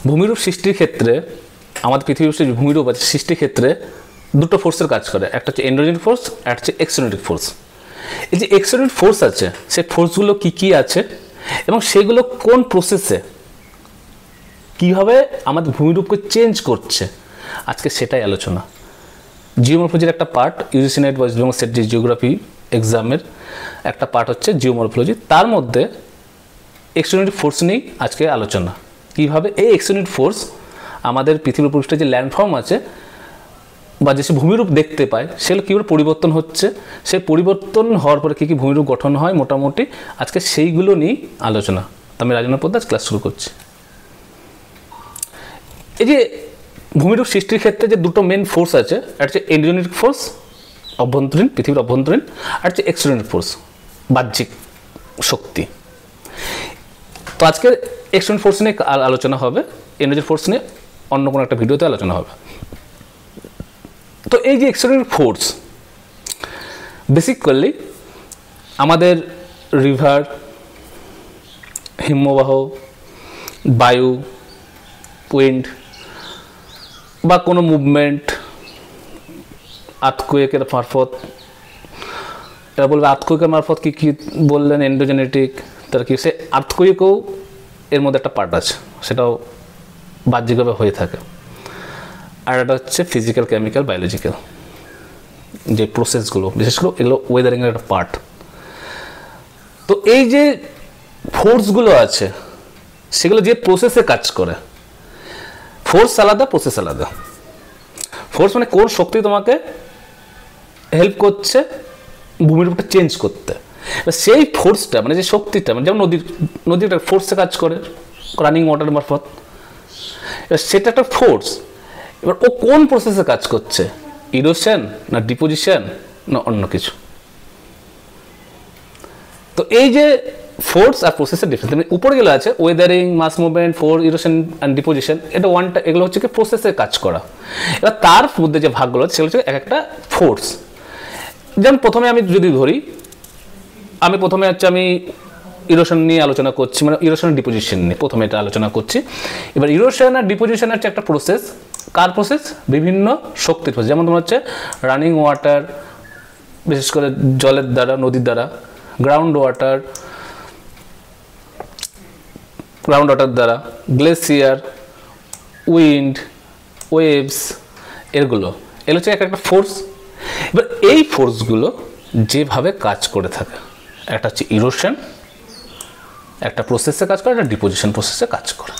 ভূমিরূপ সৃষ্টির ক্ষেত্রে আমাদের পৃথিবীর ভূমিরূপ আছে সৃষ্টির ক্ষেত্রে দুটো ফোর্সের কাজ করে, একটা হচ্ছে এন্ডোজেনিক ফোর্স, একটা হচ্ছে এক্সোজেনিক ফোর্স। এই যে এক্সোজেনিক ফোর্স আছে সেই ফোর্সগুলো কি কি আছে এবং সেগুলো কোন প্রসেসে কীভাবে আমাদের ভূমিরূপকে চেঞ্জ করছে, আজকে সেটাই আলোচনা। জিওমরফোলজির একটা পার্ট, ইউজিসি নেট বা ওয়েস্ট বেঙ্গল স্টেট জিওগ্রাফি এক্সামের একটা পার্ট হচ্ছে জিওমরফোলজি, তার মধ্যে এক্সোজেনিক ফোর্স নিয়েই আজকে আলোচনা। কীভাবে এই এক্সোজেনিক ফোর্স আমাদের পৃথিবীর পৃষ্ঠে যে ল্যান্ডফর্ম আছে বা যে ভূমিরূপ দেখতে পায় সেগুলো কীভাবে পরিবর্তন হচ্ছে, সেই পরিবর্তন হওয়ার পরে কী কী ভূমিরূপ গঠন হয় মোটামুটি আজকে সেইগুলো নিয়েই আলোচনা। তো আমি রাজেন্দ্র পোদ্দার ক্লাস শুরু করছি। এই যে ভূমিরূপ সৃষ্টির ক্ষেত্রে যে দুটো মেন ফোর্স আছে, একটা হচ্ছে এন্ডোজেনিক ফোর্স অভ্যন্তরীণ, পৃথিবীর অভ্যন্তরীণ, আর হচ্ছে এক্সোজেনিক ফোর্স বাহ্যিক শক্তি। তো আজকে এক্সোজেনিক ফোর্স নিয়ে আলোচনা হবে, এন্ডোজেনিক ফোর্স নিয়ে অন্য কোনো একটা ভিডিওতে আলোচনা হবে। তো এই যে এক্সোজেনিক ফোর্স বেসিক্যালি আমাদের রিভার, হিমবাহ, বায়ু, উইন্ড বা কোনো মুভমেন্ট, আর্থকুয়েকের মারফত, এরা বলবে আর্থকুয়েকের মারফত কী কী বললেন এন্ডোজেনেটিক, তার কি সে আর্থকুয়েকও এর মধ্যে একটা পার্ট আছে, সেটাও বাহ্যিকভাবে হয়ে থাকে। আর এটা হচ্ছে ফিজিক্যাল, কেমিক্যাল, বায়োলজিক্যাল যে প্রসেসগুলো, বিশেষ করে এগুলো ওয়েদারিংয়ের একটা পার্ট। তো এই যে ফোর্সগুলো আছে সেগুলো যে প্রসেসে কাজ করে, ফোর্স আলাদা, প্রসেস আলাদা। ফোর্স মানে কোন শক্তি তোমাকে হেল্প করছে ভূমিরূপটা চেঞ্জ করতে, সেই ফোর্সটা মানে যে শক্তিটা, মানে যেমন নদীর একটা ফোর্সে কাজ করে রানিং ওয়াটার মারফত, সেটা একটা ফোর্স। এবার ও কোন প্রসেসে কাজ করছে, ইরোশন না ডিপোজিশন না অন্য কিছু। তো এই যে ফোর্স আর প্রসেসের ডিফারেন্স, মানে উপরে গেলে আছে weathering, mass movement, force, erosion and deposition, এটা ওয়ানটা, এগুলো হচ্ছে কি প্রসেসে কাজ করা। এবার তার মধ্যে যে ভাগগুলো আছে সেগুলো হচ্ছে এক একটা ফোর্স। যেমন প্রথমে আমি যদি ধরি, প্রথমে আমি ইরোশন নিয়ে আলোচনা করছি, মানে ইরোশন ডিপোজিশন নিয়ে প্রথমে এটা আলোচনা করছি। এবার ইরোশন আর ডিপোজিশন হচ্ছে একটা প্রসেস। কার প্রসেস? বিভিন্ন শক্তির প্রসেস। যেমন তোমার হচ্ছে রানিং ওয়াটার, বিশেষ করে জলের দ্বারা, নদীর দ্বারা, গ্রাউন্ড ওয়াটার দ্বারা, গ্লেসিয়ার, উইন্ড, ওয়েভস, এগুলো হচ্ছে একটা ফোর্স। এবার এই ফোর্সগুলো যেভাবে কাজ করে থাকে, একটা হচ্ছে ইরোশন, একটা প্রসেসে কাজ করে, একটা ডিপোজিশন প্রসেসে কাজ করে।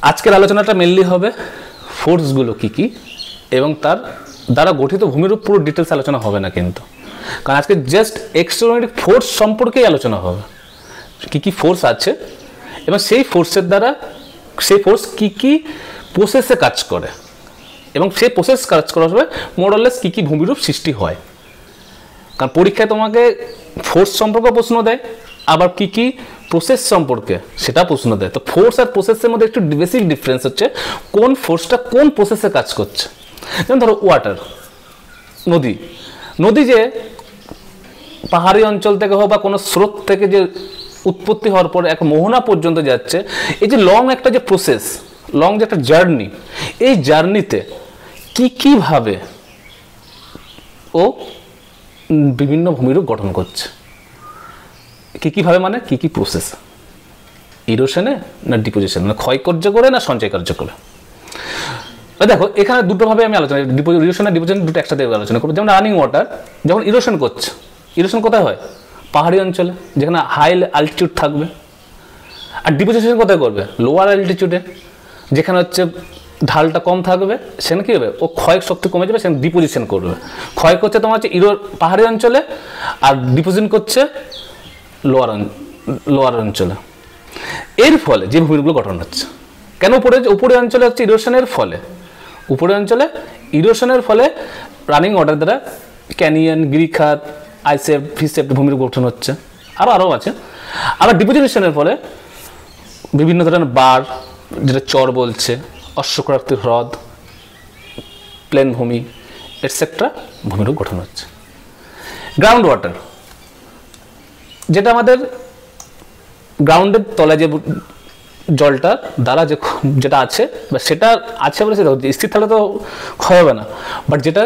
আজকের আলোচনাটা মেনলি হবে ফোর্সগুলো কী কী এবং তার দ্বারা গঠিত ভূমিরূপ, পুরো ডিটেলস আলোচনা হবে না কিন্তু, কারণ আজকে জাস্ট এক্সট্রাঅর্ডিনারি ফোর্স সম্পর্কেই আলোচনা হবে। কী কী ফোর্স আছে এবং সেই ফোর্সের দ্বারা সেই ফোর্স কী কী প্রসেসে কাজ করে এবং সেই প্রসেস কাজ করার সময় মোরলেস কী কী ভূমিরূপ সৃষ্টি হয়। কারণ পরীক্ষায় তোমাকে ফোর্স সম্পর্কে প্রশ্ন দেয়, আবার কী কী প্রসেস সম্পর্কে সেটা প্রশ্ন দেয়। তো ফোর্স আর প্রসেসের মধ্যে একটু বেসিক ডিফারেন্স হচ্ছে কোন ফোর্সটা কোন প্রসেসে কাজ করছে। যেমন ধরো ওয়াটার, নদী যে পাহাড়ি অঞ্চল থেকে হোক বা কোনো স্রোত থেকে যে উৎপত্তি হওয়ার পরে এক মোহনা পর্যন্ত যাচ্ছে, এই যে লং একটা যে প্রসেস, লং যে একটা জার্নি, এই জার্নিতে কীভাবে ও বিভিন্ন ভূমিরূপ গঠন করছে, কীভাবে মানে কী প্রসেস, ইরোশনে না ডিপোজিশন, মানে ক্ষয় কার্য করে না সঞ্চয় কার্য করে। দেখো এখানে দুটোভাবে আমি আলোচনা, ইরোশন আর ডিপোজিশন দুটো একসাথে আলোচনা করবো। যেমন রানিং ওয়াটার যখন ইরোশন করছে, ইরোশন কোথায় হয়? পাহাড়ি অঞ্চলে, যেখানে হাই অ্যালটিটিউড থাকবে। আর ডিপোজিশন কোথায় করবে? লোয়ার অ্যালটিটিউডে, যেখানে হচ্ছে ঢালটা কম থাকবে, সেখানে কী হবে? ও ক্ষয় শক্তি কমে যাবে, সেখানে ডিপোজিশন করবে। ক্ষয় করছে তোমার হচ্ছে পাহাড়ি অঞ্চলে, আর ডিপোজিশন করছে লোয়ার অঞ্চলে। এর ফলে যে ভূমিরূপগুলো গঠন হচ্ছে, কেন উপরে অঞ্চলে হচ্ছে ইরোশনের ফলে, উপরে অঞ্চলে ইরোশনের ফলে রানিং ওয়াটার দ্বারা ক্যানিয়ন, গিরিখাত, আইসেপ, ভিসেপ ভূমিরূপ গঠন হচ্ছে, আরও আছে। আবার ডিপোজিশনের ফলে বিভিন্ন ধরনের বার, যেটা চর বলছে, অশ্বক্ষুরাকৃতি হ্রদ, প্লেন ভূমি, এটসেট্রা ভূমিরূপ গঠন হচ্ছে। গ্রাউন্ড ওয়াটার, যেটা আমাদের গ্রাউন্ডের তলায় যে জলটা দ্বারা যেটা আছে বা সেটা আছে বলে সেটা স্থির থাকলে তো ক্ষয় হবে না, বাট যেটা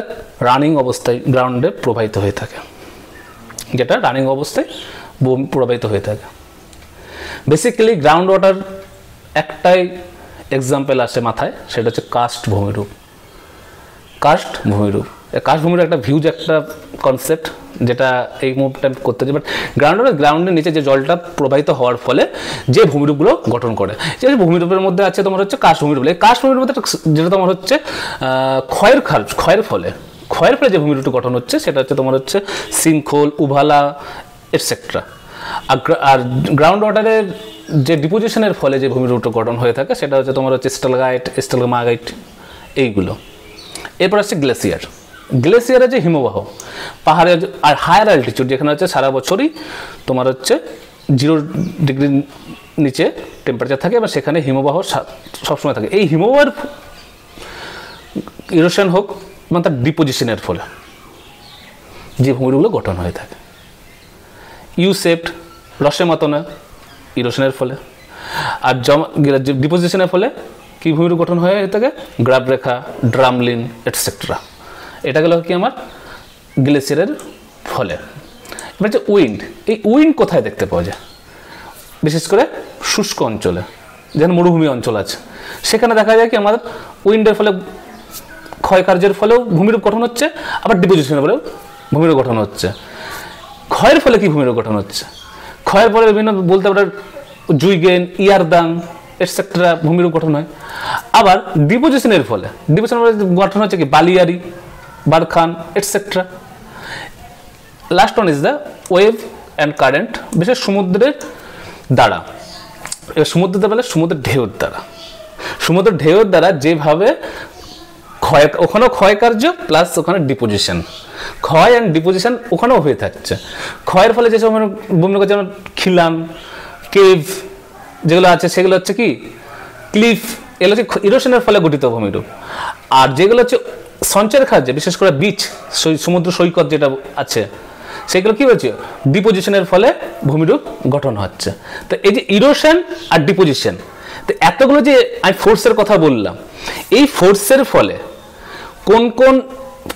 রানিং অবস্থায় গ্রাউন্ডে প্রবাহিত হয়ে থাকে, যেটা রানিং অবস্থায় প্রবাহিত হয়ে থাকে। বেসিক্যালি গ্রাউন্ড ওয়াটার একটাই এক্সাম্পল আসে মাথায়, সেটা হচ্ছে কাস্ট ভূমিরূপ। কাস্ট ভূমিরূপ, কাস্ট ভূমিরূপ একটা ভিউজ একটা কনসেপ্ট যেটা এই মুভটা করতে হচ্ছে, বাট গ্রাউন্ডের নিচে যে জলটা প্রবাহিত হওয়ার ফলে যে ভূমিরূপগুলো গঠন করে, যে ভূমিরূপের মধ্যে আছে তোমার হচ্ছে কাস্ট ভূমিরূপ। এই কাস্ট ভূমিরূপের মধ্যে যেটা তোমার হচ্ছে ক্ষয়ের ফলে যে ভূমিরূপটি গঠন হচ্ছে সেটা হচ্ছে তোমার হচ্ছে সিঙ্কহোল, উভালা এটসেট্রা। আর গ্রাউন্ড ওয়াটারের যে ডিপোজিশনের ফলে যে ভূমিরূপটা গঠন হয়ে থাকে সেটা হচ্ছে তোমার হচ্ছে স্টালগাইট, স্টালমাগাইট এইগুলো। এরপর আসছে গ্লেসিয়ার। গ্লেসিয়ারে যে হিমবাহ পাহাড়ে আর হায়ার অ্যালটিটিউড যেখানে হচ্ছে সারা বছরই তোমার হচ্ছে 0 ডিগ্রি নিচে টেম্পারেচার থাকে, এবং সেখানে হিমবাহ সবসময় থাকে। এই হিমবাহের ইরোশন হোক মানে তার ডিপোজিশনের ফলে যে ভূমিরূপগুলো গঠন হয়ে থাকে। ইউসেপ্ট রসে মতনা ইরোশনের ফলে, আর ডিপোজিশনের ফলে কি ভূমিরূপ গঠন হয়ে থাকে, গ্রাব রেখা, ড্রামলিন এটসেট্রা। এটা গেল কি আমার গ্লেসিয়ারের ফলে। এবার হচ্ছে উইন্ড। এই উইন্ড কোথায় দেখতে পাওয়া যায়? বিশেষ করে শুষ্ক অঞ্চলে, যেখানে মরুভূমি অঞ্চল আছে সেখানে দেখা যায় কি আমাদের উইন্ডের ফলে ক্ষয়কার্যের ফলেও ভূমিরূপ গঠন হচ্ছে, আবার ডিপোজিশনের ফলেও ভূমিরূপ গঠন হচ্ছে। ক্ষয়ের ফলে কি ভূমিরূপ গঠন হচ্ছে? ক্ষয়ের ফলে বিভিন্ন বলতে পারে জুইগেন, ইয়ারদাং এটসেট্রা ভূমিরূপ গঠন হয়। আবার ডিপোজিশনের ফলে গঠন হচ্ছে কি বালিয়ারি, barchan etcetera. Last one is the wave and current, বিশেষ সমুদ্রের দ্বারা। এবার সমুদ্রের দ্বারা সমুদ্রের ঢেউয়ের দ্বারা যেভাবে ওখানেও ক্ষয়কার্য প্লাস ওখানে ডিপোজিশন, ক্ষয় অ্যান্ড ডিপোজিশন ওখানেও হয়ে থাকছে। ক্ষয়ের ফলে যেসব ভূমিরূপ যেমন খিলান, কেভ যেগুলো আছে সেগুলো হচ্ছে কি ক্লিফ, এগুলো হচ্ছে ইরোশনের ফলে গঠিত ভূমিরূপ। আর যেগুলো হচ্ছে সঞ্চয়ের কার্যে, বিশেষ করে বিচ সমুদ্র সৈকত যেটা আছে সেগুলো কি হচ্ছে ডিপোজিশনের ফলে ভূমিরূপ গঠন হচ্ছে। তো এই যে ইরোশন আর ডিপোজিশন, তো এতগুলো যে আমি ফোর্সের কথা বললাম, এই ফোর্সের ফলে কোন কোন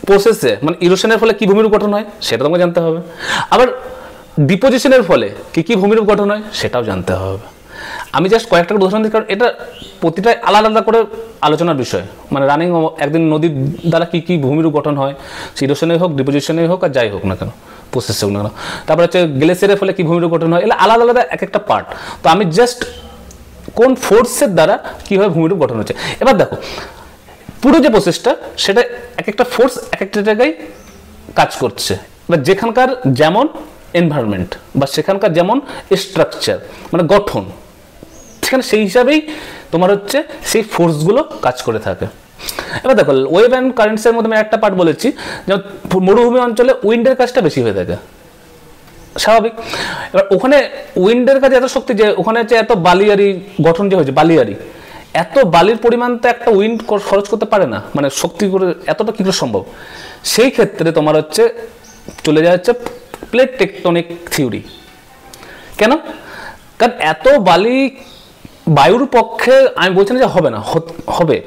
প্রসেসে মানে ইরোশনের ফলে কি ভূমিরূপ গঠন হয় সেটা তোমাকে জানতে হবে, আবার ডিপোজিশনের ফলে কি কি ভূমিরূপ গঠন হয় সেটাও জানতে হবে। আমি জাস্ট কয়েকটা উদাহরণ দিই, কারণ এটা প্রতিটা আলাদা আলাদা করে আলোচনার বিষয়। মানে রানিং একদিন নদীর দ্বারা কি কি ভূমিরূপ গঠন হয়, ইরোশনে হোক, ডিপোজিশনে হোক, আর যাই হোক না কেন, প্রসেসে হোক না কেন। তারপরে হচ্ছে গ্লেসিয়ারের ফলে কি ভূমিরূপ গঠন হয়, এগুলো আলাদা আলাদা এক একটা পার্ট। তো আমি জাস্ট কোন ফোর্সের দ্বারা কীভাবে ভূমিরূপ গঠন হচ্ছে। এবার দেখো পুরো যে প্রসেসটা সেটা এক একটা ফোর্স এক একটা জায়গায় কাজ করছে। এবার যেখানকার যেমন এনভায়রনমেন্ট বা সেখানকার যেমন স্ট্রাকচার মানে গঠন, সেখানে সেই হিসাবেই তোমার হচ্ছে সেই ফোর্সগুলো কাজ করে থাকে। এবার দেখো ওয়েভ অ্যান্ড কারেন্টসের মধ্যে আমি একটা পার্ট বলেছি, যেমন মরুভূমি অঞ্চলে উইন্ডের কাজটা বেশি হয়ে থাকে, স্বাভাবিক। এবার ওখানে উইন্ডের কাজে এত শক্তি যে ওখানে হচ্ছে এত বালিয়ারি গঠন যে হয়েছে, বালিয়ারি এত বালির পরিমাণ তো একটা উইন্ড খরচ করতে পারে না, মানে শক্তি করে এতটা কী করে সম্ভব। সেই ক্ষেত্রে তোমার হচ্ছে চলে যায় হচ্ছে প্লেট টেকটনিক থিওরি। কেন? কারণ এত বালি বায়ুর পক্ষে আমি বলছি না যে হবে না, হবে,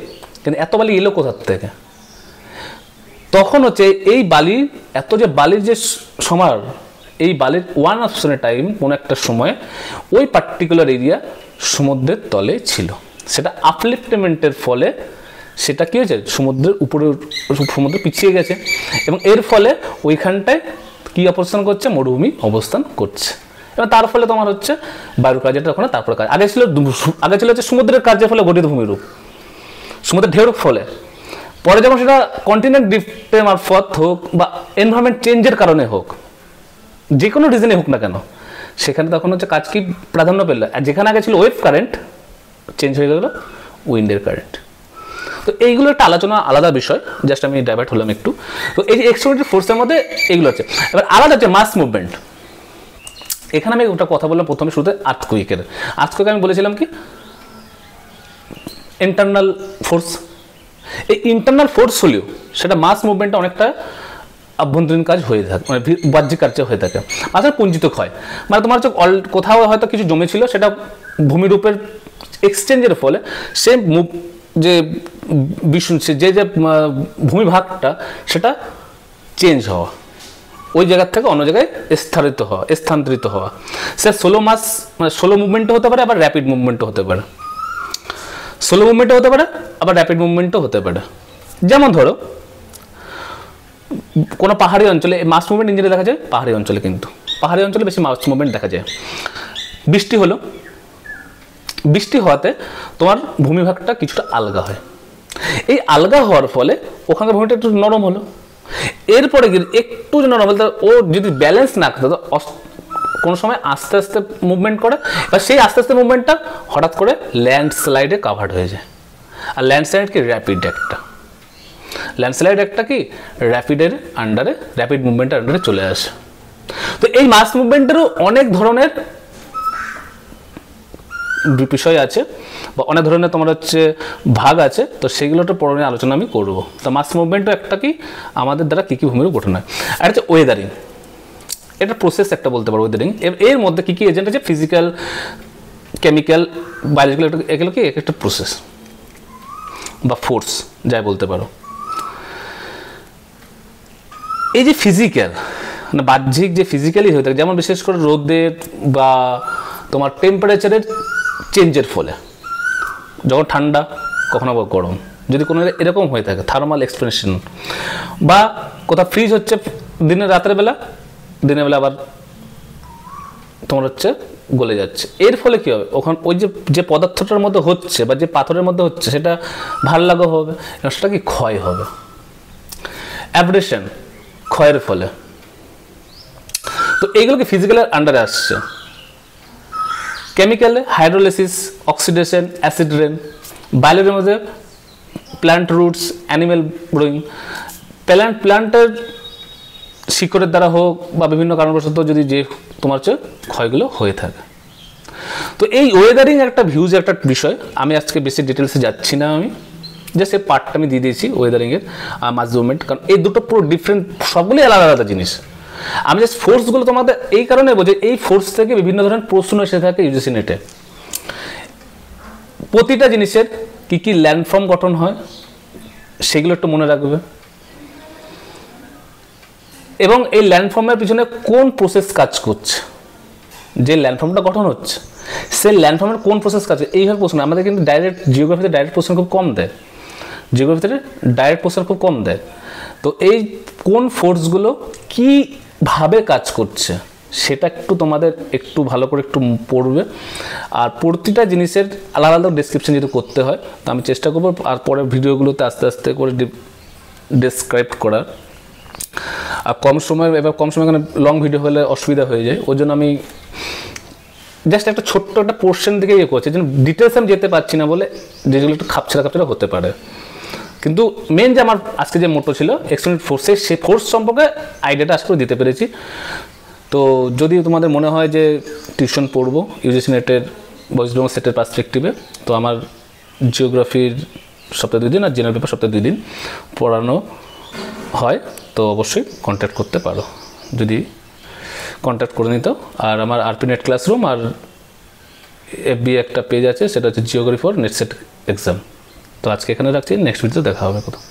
কিন্তু এত বালি এলো কোথার থেকে? তখন হচ্ছে এই বালির এত যে বালির যে সমার, এই বালির ওয়ান অপশনের টাইম কোনো একটা সময় ওই পার্টিকুলার এরিয়া সমুদ্রের তলে ছিল, সেটা আপলিফটমেন্টের ফলে সেটা কি হয়েছে সমুদ্রের উপরে, সমুদ্র পিছিয়ে গেছে, এবং এর ফলে ওইখানটায় কি অবস্থান করছে, মরুভূমি অবস্থান করছে। এবার তার ফলে তোমার হচ্ছে বায়ুর কার্যটা ওখানে তারপরে কাজ। আগে ছিল হচ্ছে সমুদ্রের কার্যের ফলে গঠিত ভূমিরূপ, সমুদ্রের ঢেউর ফলে। পরে যখন সেটা কন্টিনেন্ট ড্রিফটের মারফত হোক বা এনভায়রনমেন্ট চেঞ্জের কারণে হোক, যে কোনো রিজনে হোক না কেন, সেখানে তখন হচ্ছে কাজ কি প্রাধান্য পেল। আর যেখানে আগে ছিল ওয়েভ কারেন্ট, চেঞ্জ হয়ে গেল উইন্ডের কারেন্ট। তো এইগুলো একটা আলোচনা আলাদা বিষয়, জাস্ট আমি ডাইভার্ট হলাম একটু। তো এই যে এক্সট্রোভার্টেড ফোর্সের মধ্যে এইগুলো আছে। এবার আলাদা হচ্ছে মাস মুভমেন্ট। এখানে আমি ওটা কথা বললাম প্রথমে শুরুতে আর্থকুইকের। আর্থকুইক আমি বলেছিলাম কি ইন্টারনাল ফোর্স। এই ইন্টারনাল ফোর্স হলেও সেটা মাস মুভমেন্টটা অনেকটা আভ্যন্তরীণ কাজ হয়ে থাকে, মানে বাহ্যিক কার্য হয়ে থাকে। মাঝে পুঞ্জিত ক্ষয়, মানে তোমার হচ্ছে কোথাও হয়তো কিছু জমেছিল, সেটা ভূমিরূপের এক্সচেঞ্জের ফলে সে যে যে যে ভূমিভাগটা সেটা চেঞ্জ হওয়া, ওই জায়গার থেকে অন্য জায়গায় স্থানান্তরিত হওয়া। সে স্লো মাস মানে স্লো মুভমেন্টও হতে পারে, আবার র্যাপিড মুভমেন্টও হতে পারে। স্লো মুভমেন্টও হতে পারে, আবার র্যাপিড মুভমেন্টও হতে পারে। যেমন ধরো কোনো পাহাড়ি অঞ্চলে মাস মুভমেন্ট ইঞ্জিনে দেখা যায় পাহাড়ি অঞ্চলে, কিন্তু পাহাড়ি অঞ্চলে বেশি মাস মুভমেন্ট দেখা যায়। বৃষ্টি হলো, বৃষ্টি হওয়াতে তোমার ভূমিভাগটা কিছুটা আলগা হয়। এই আলগা হওয়ার ফলে ওখানকার ভূমিটা একটু নরম হলো। এরপরে একটু নরম হলে ও যদি ব্যালেন্স না থাকে তো কোনো সময় আস্তে আস্তে মুভমেন্ট করে, বা সেই আস্তে আস্তে মুভমেন্টটা হঠাৎ করে ল্যান্ডস্লাইডে কাভার্ড হয়ে যায়। আর ল্যান্ডস্লাইড কি র্যাপিড একটা, ল্যান্ডস্লাইড একটা কি র্যাপিডের আন্ডারে, র্যাপিড মুভমেন্টের আন্ডারে চলে আসে। তো এই মাস মুভমেন্টেরও অনেক ধরনের বিষয় আছে বা অনেক ধরনের তোমার হচ্ছে ভাগ আছে, তো সেগুলোটা পরে আলোচনা আমি করবো। তো মাস মুভমেন্টও একটা কি আমাদের দ্বারা কী কী ভূমির গঠন হয়। আর হচ্ছে ওয়েদারিং, এটা প্রসেস একটা বলতে পারো ওয়েদারিং। এর মধ্যে কী কী এজেন্ট আছে, ফিজিক্যাল, কেমিক্যাল, বায়োলজিক্যাল, এগুলো কি এক একটা প্রসেস বা ফোর্স যাই বলতে পারো। এই যে ফিজিক্যাল মানে বাহ্যিক যে ফিজিক্যালি হয়ে থাকে, যেমন বিশেষ করে রোদের বা তোমার টেম্পারেচারের চেঞ্জের ফলে, যখন ঠান্ডা কখনো বা গরম, যদি কোনো এরকম হয়ে থাকে থার্মাল এক্সপেনশন, বা কোথাও ফ্রিজ হচ্ছে দিনের রাতের বেলা, দিনের বেলা আবার তোমার হচ্ছে গলে যাচ্ছে, এর ফলে কী হবে, ওখানে ওই যে পদার্থটার মধ্যে হচ্ছে বা যে পাথরের মধ্যে হচ্ছে সেটা ভাল লাগা হবে, সেটা কি ক্ষয় হবে। অ্যাব্রেশন, ক্ষয়ের ফলে। তো এইগুলোকে ফিজিক্যালের আন্ডারে আসছে। কেমিক্যালে হাইড্রোলাইসিস, অক্সিডেশন, অ্যাসিড রেন। বায়োলজির মধ্যে প্ল্যান্ট রুটস, অ্যানিমেল গ্রোয়িং। প্ল্যান্টের শিকড়ের দ্বারা হোক বা বিভিন্ন কারণবশত যদি যে তোমার হচ্ছে ক্ষয়গুলো হয়ে থাকে। তো এই ওয়েদারিং একটা ভিউজ একটা বিষয়, আমি আজকে বেশি ডিটেলসে যাচ্ছি না, আমি জাস্ট এই পার্টটা আমি দিয়ে দিয়েছি ওয়েদারিংয়ের মাস মুভমেন্ট, কারণ এই দুটো পুরো ডিফারেন্ট, সবগুলোই আলাদা আলাদা জিনিস। আমি জাস্ট ফোর্সগুলো তোমাদের এই কারণে বলছি, এই ফোর্স থেকে বিভিন্ন ধরনের প্রশ্ন এসে থাকে ইউজিসি নেটে। প্রতিটা জিনিসের কি কি ল্যান্ডফর্ম গঠন হয় সেগুলো একটু মনে রাখবে, এবং এই ল্যান্ডফর্মের পিছনে কোন প্রসেস কাজ করছে, যে ল্যান্ডফর্মটা গঠন হচ্ছে সেই ল্যান্ডফর্মের কোন প্রসেস কাজ করছে, এইভাবে প্রশ্ন আমাদের কিন্তু ডাইরেক্ট জিওগ্রাফিতে ডাইরেক্ট প্রশ্ন খুব কম দেয়, জিওগ্রাফিতে ডাইরেক্ট প্রশ্ন খুব কম দেয়। তো এই কোন ফোর্সগুলো কীভাবে কাজ করছে সেটা একটু তোমাদের একটু ভালো করে একটু পড়বে। আর প্রতিটা জিনিসের আলাদা আলাদা ডেসক্রিপশন যদি করতে হয় তো আমি চেষ্টা করবো আর পরের ভিডিওগুলোতে আস্তে আস্তে করে ডেসক্রাইব করার। আর কম সময় এখানে লং ভিডিও হলে অসুবিধা হয়ে যায়, ওই জন্য আমি জাস্ট একটা ছোট্ট একটা পোর্শন দিকে ইয়ে করছি, যেন ডিটেলস আমি যেতে পারছি না বলে যেগুলো একটু খাপছাড়া হতে পারে। কিন্তু মেন যে আমার আজকে যে মোটো ছিল এক্সটেন্ডেড ফোর্সের, সেই ফোর্স সম্পর্কে আইডিয়াটা আজকে দিতে পেরেছি। তো যদি তোমাদের মনে হয় যে টিউশন পড়বো ইউজিসি নেটের ওয়েস্ট বেঙ্গল সেটের পার্সপেক্টিভে, তো আমার জিওগ্রাফির সপ্তাহে 2 দিন আর জেনারেল পেপার সপ্তাহে 2 দিন পড়ানো হয়, তো অবশ্যই কন্ট্যাক্ট করতে পারো, যদি কন্ট্যাক্ট করে নিত। আর আমার আরপি নেট ক্লাসরুম আর এফবি একটা পেজ আছে, সেটা হচ্ছে geography for net set exam. তো আজকে এখানে রাখছি, নেক্সট ভিডিওতে দেখা হবে কোথাও।